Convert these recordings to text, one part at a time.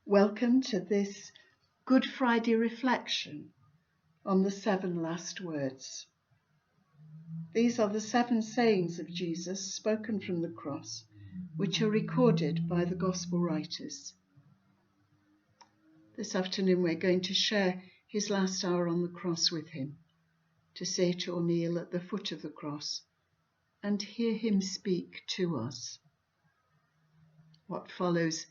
Welcome to this Good Friday reflection on the 7 last words. These are the 7 sayings of Jesus spoken from the cross, which are recorded by the Gospel writers. This afternoon we're going to share his last hour on the cross with him, to sit or kneel at the foot of the cross and hear him speak to us. What follows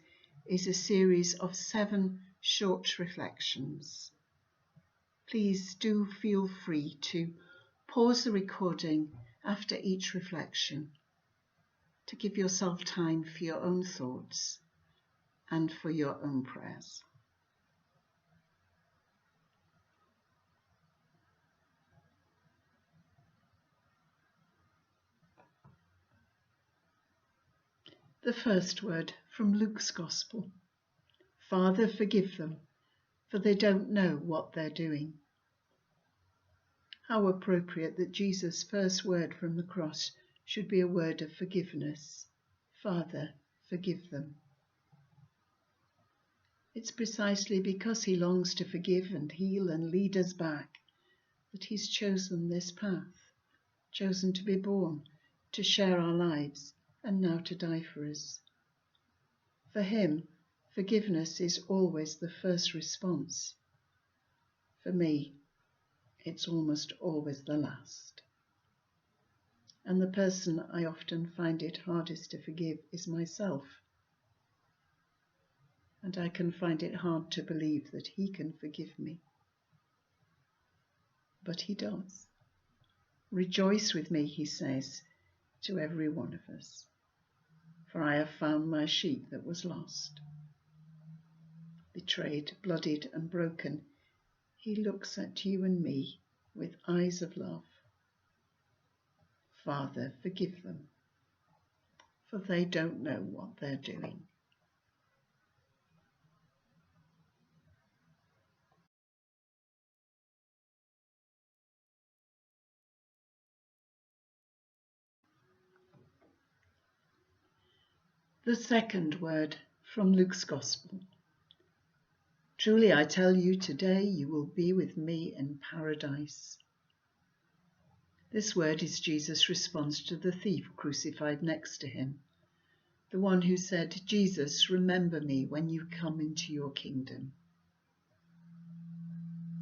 is a series of 7 short reflections. Please do feel free to pause the recording after each reflection to give yourself time for your own thoughts and for your own prayers. The first word from Luke's Gospel. Father, forgive them, for they don't know what they're doing. How appropriate that Jesus' first word from the cross should be a word of forgiveness. Father, forgive them. It's precisely because he longs to forgive and heal and lead us back that he's chosen this path, chosen to be born, to share our lives, and now to die for us. For him, forgiveness is always the first response. For me, it's almost always the last. And the person I often find it hardest to forgive is myself. And I can find it hard to believe that he can forgive me. But he does. Rejoice with me, he says to every one of us, for I have found my sheep that was lost. Betrayed, bloodied and broken, he looks at you and me with eyes of love. Father, forgive them, for they don't know what they're doing. The second word from Luke's Gospel. Truly I tell you, today you will be with me in paradise. This word is Jesus' response to the thief crucified next to him, the one who said, Jesus, remember me when you come into your kingdom.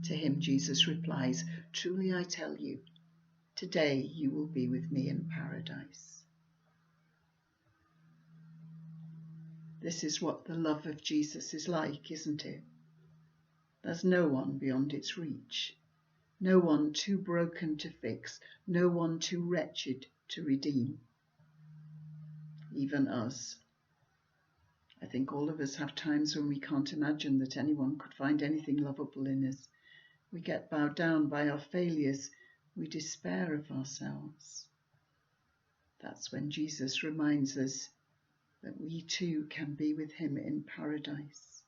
To him Jesus replies, truly I tell you, today you will be with me in paradise. This is what the love of Jesus is like, isn't it? There's no one beyond its reach, no one too broken to fix, no one too wretched to redeem. Even us. I think all of us have times when we can't imagine that anyone could find anything lovable in us. We get bowed down by our failures. We despair of ourselves. That's when Jesus reminds us that we too can be with him in paradise.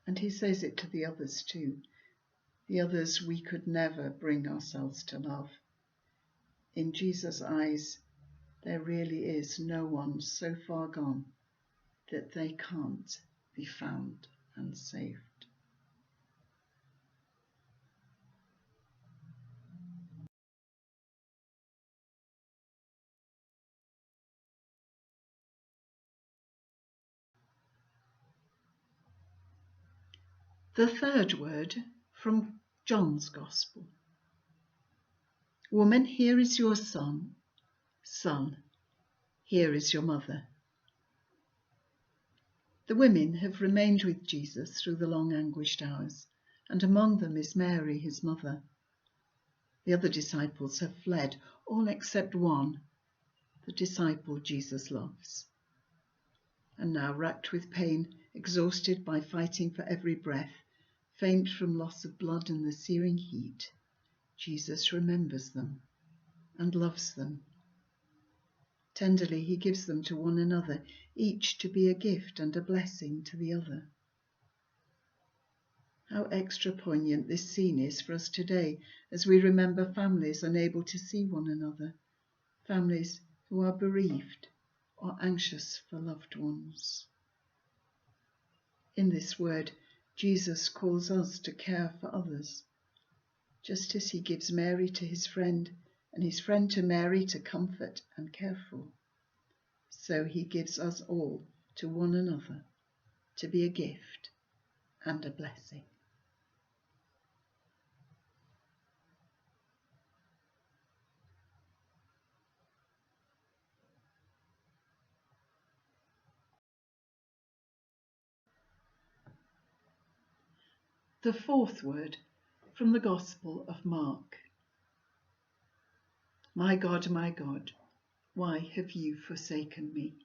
And he says it to the others too, the others we could never bring ourselves to love. In Jesus' eyes, there really is no one so far gone that they can't be found and saved. The third word from John's Gospel. Woman, here is your son. Son, here is your mother. The women have remained with Jesus through the long anguished hours, and among them is Mary, his mother. The other disciples have fled, all except one, the disciple Jesus loves. And now, racked with pain, exhausted by fighting for every breath, faint from loss of blood and the searing heat, Jesus remembers them and loves them. Tenderly he gives them to one another, each to be a gift and a blessing to the other. How extra poignant this scene is for us today as we remember families unable to see one another, families who are bereaved or anxious for loved ones. In this word, Jesus calls us to care for others, just as he gives Mary to his friend and his friend to Mary to comfort and care for. So he gives us all to one another to be a gift and a blessing. The fourth word from the Gospel of Mark. My God, why have you forsaken me?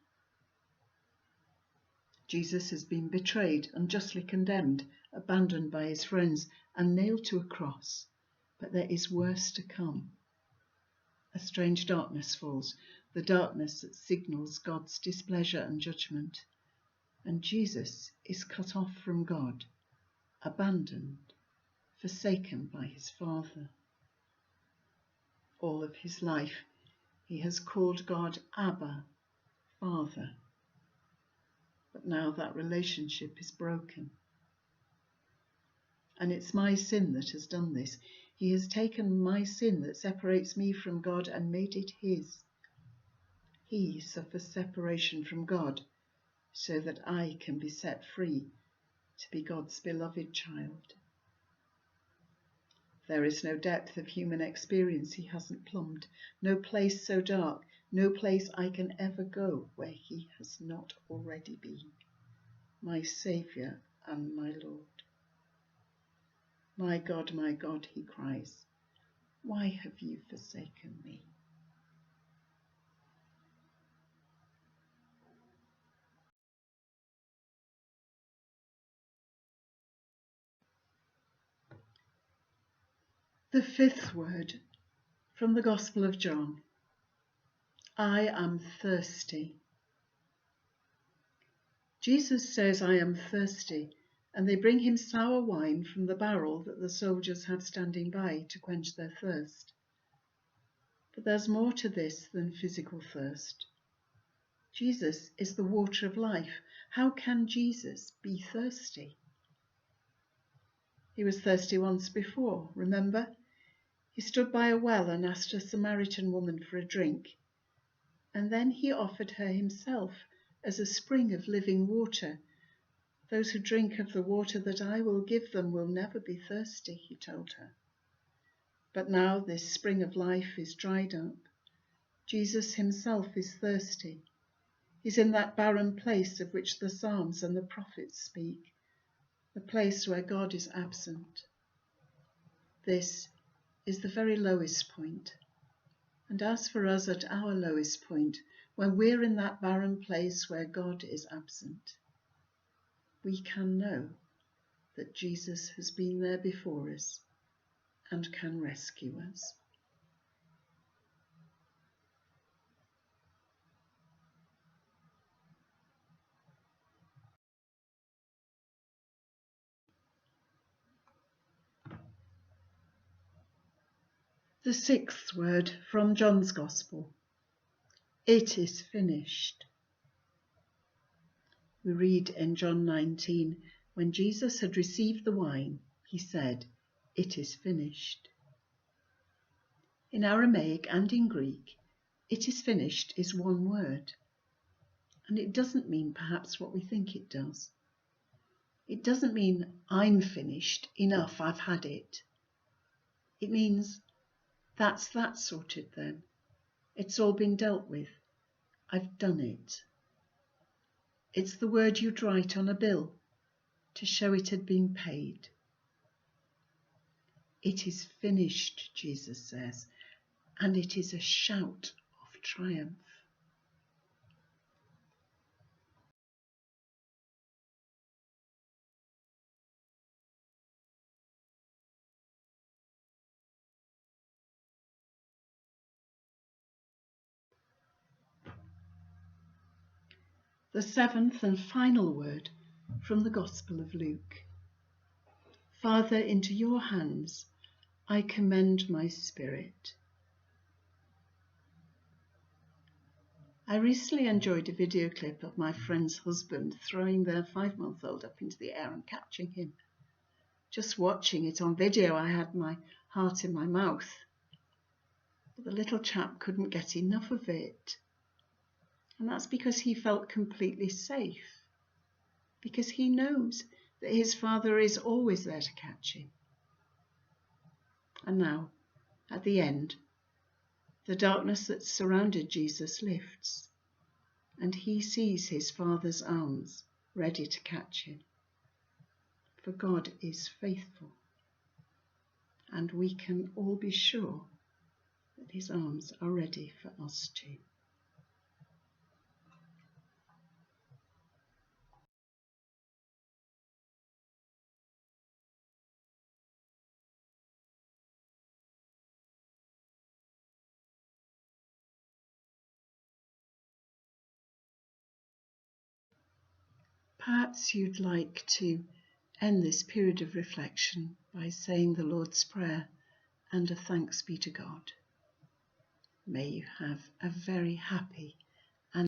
Jesus has been betrayed, unjustly condemned, abandoned by his friends, and nailed to a cross. But there is worse to come. A strange darkness falls, the darkness that signals God's displeasure and judgment. And Jesus is cut off from God, abandoned, forsaken by his Father. All of his life, he has called God Abba, Father. But now that relationship is broken. And it's my sin that has done this. He has taken my sin that separates me from God and made it his. He suffers separation from God so that I can be set free to be God's beloved child. There is no depth of human experience he hasn't plumbed, no place so dark, no place I can ever go where he has not already been, my Saviour and my Lord. My God, he cries, why have you forsaken me? The fifth word from the Gospel of John. I am thirsty. Jesus says, I am thirsty, and they bring him sour wine from the barrel that the soldiers have standing by to quench their thirst. But there's more to this than physical thirst. Jesus is the water of life. How can Jesus be thirsty? He was thirsty once before, remember? He stood by a well and asked a Samaritan woman for a drink, and then he offered her himself as a spring of living water. Those who drink of the water that I will give them will never be thirsty, he told her. But now this spring of life is dried up. Jesus himself is thirsty. He's in that barren place of which the Psalms and the prophets speak, the place where God is absent. This is the very lowest point. And as for us at our lowest point, when we're in that barren place where God is absent, we can know that Jesus has been there before us and can rescue us. The sixth word from John's Gospel. It is finished. We read in John 19, when Jesus had received the wine, he said, it is finished. In Aramaic and in Greek, it is finished is one word, and it doesn't mean perhaps what we think it does. It doesn't mean I'm finished, enough, I've had it. It means that's that sorted then. It's all been dealt with. I've done it. It's the word you'd write on a bill to show it had been paid. It is finished, Jesus says, and it is a shout of triumph. The seventh and final word from the Gospel of Luke. Father, into your hands I commend my spirit. I recently enjoyed a video clip of my friend's husband throwing their 5-month-old up into the air and catching him. Just watching it on video, I had my heart in my mouth. But the little chap couldn't get enough of it. And that's because he felt completely safe. Because he knows that his Father is always there to catch him. And now, at the end, the darkness that surrounded Jesus lifts, and he sees his Father's arms ready to catch him. For God is faithful, and we can all be sure that his arms are ready for us too. Perhaps you'd like to end this period of reflection by saying the Lord's Prayer and a thanks be to God. May you have a very happy